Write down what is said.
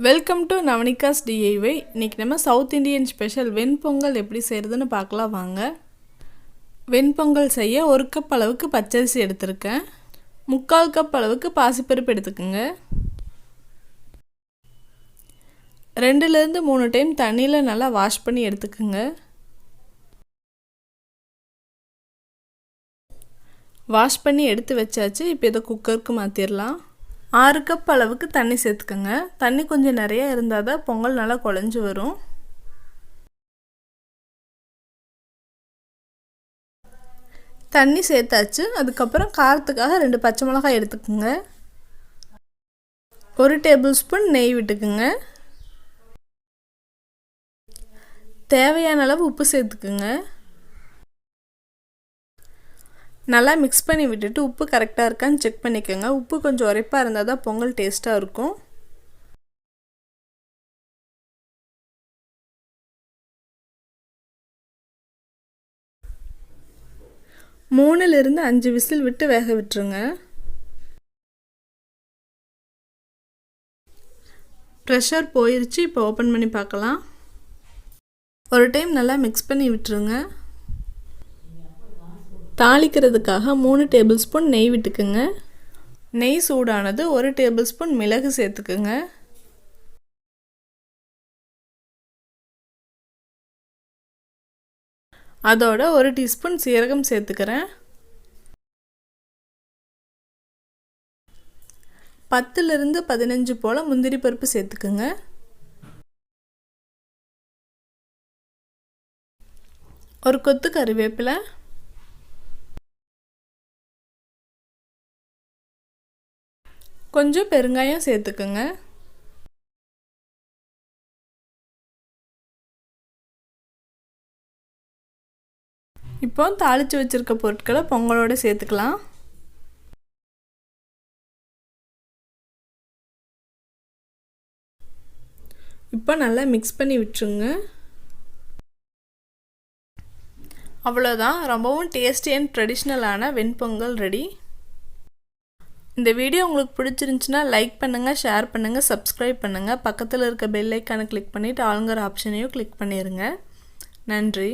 Welcome to நவனிகாஸ் DIY. இன்னைக்கு நம்ம south Indian special வெண்பொங்கல் எப்படி செய்யறதுன்னு பார்க்கலாம் வாங்க. வெண்பொங்கல் செய்ய 1 கப் அளவுக்கு பச்சரிசி எடுத்துர்க்கேன். 3/4 கப் அளவுக்கு பாசிப்பருப்பு எடுத்துக்கங்க. 2 ல இருந்து 3 டைம் தண்ணில நல்லா வாஷ் பண்ணி எடுத்துக்கங்க. வாஷ் பண்ணி எடுத்து வச்சாச்சு. இப்போ இத குக்கருக்கு மாத்திரலாம். 6 கப் அளவுக்கு தண்ணி சேர்த்துக்கங்க. தண்ணி கொஞ்சம் நிறைய இருந்தால் தான் பொங்கல் நல்லா குழஞ்சு வரும். தண்ணி சேர்த்தாச்சு. அதுக்கப்புறம் காரத்துக்காக 2 பச்சை மிளகாய் எடுத்துக்கங்க. 1 டேபிள் ஸ்பூன் நெய் விட்டுக்குங்க. தேவையான அளவு உப்பு சேர்த்துக்குங்க. நல்லா மிக்ஸ் பண்ணி விட்டுட்டு உப்பு கரெக்டாக இருக்கான்னு செக் பண்ணிக்கோங்க. உப்பு கொஞ்சம் உரைப்பாக இருந்தால் தான் பொங்கல் டேஸ்ட்டாக இருக்கும். மூணுலேருந்து 5 விசில் விட்டு வேக விட்டுருங்க. ப்ரெஷர் போயிருச்சு. இப்போ ஓப்பன் பண்ணி பார்க்கலாம். ஒரு டைம் நல்லா மிக்ஸ் பண்ணி விட்டுருங்க. தாளிக்கிறதுக்காக 3 டேபிள் ஸ்பூன் நெய் விட்டுக்குங்க. நெய் சூடானது 1 டேபிள் ஸ்பூன் மிளகு சேர்த்துக்குங்க. அதோட 1 டீஸ்பூன் சீரகம் சேர்த்துக்கிறேன். 10 ல இருந்து 15 போல முந்திரி பருப்பு சேர்த்துக்குங்க. ஒரு கொத்து கறிவேப்பிலை, கொஞ்சம் பெருங்காயம் சேர்த்துக்குங்க. இப்போ தாளித்து வச்சிருக்க பொருட்களை பொங்கலோட சேர்த்துக்கலாம். இப்போ நல்லா மிக்ஸ் பண்ணி விட்டுருங்க. அவ்வளோதான், ரொம்பவும் டேஸ்டி அண்ட் ட்ரெடிஷ்னலான வெண்பொங்கல் ரெடி. இந்த வீடியோ உங்களுக்கு பிடிச்சிருந்துச்சுன்னா லைக் பண்ணுங்கள், ஷேர் பண்ணுங்கள், சப்ஸ்கிரைப் பண்ணுங்கள். பக்கத்தில் இருக்க பெல் ஐக்கானை கிளிக் பண்ணிவிட்டு ஆளுங்கிற ஆப்ஷனையும் கிளிக் பண்ணிடுங்க. நன்றி.